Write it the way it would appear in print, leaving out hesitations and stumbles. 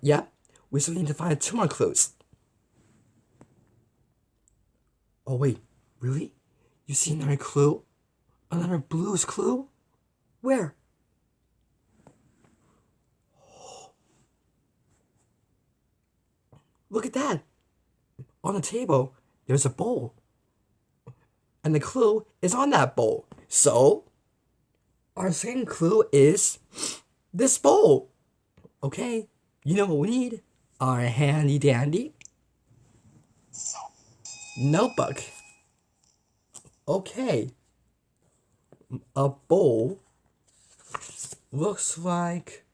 Yeah. We still need to find two more clues. Oh, wait. Really? You see another clue? Another blues clue? Where? Look at that. On the table, there's a bowl. And the clue is on that bowl. So, our second clue is this bowl. Okay, you know what we need? Our handy dandy notebook. Okay, a bowl looks like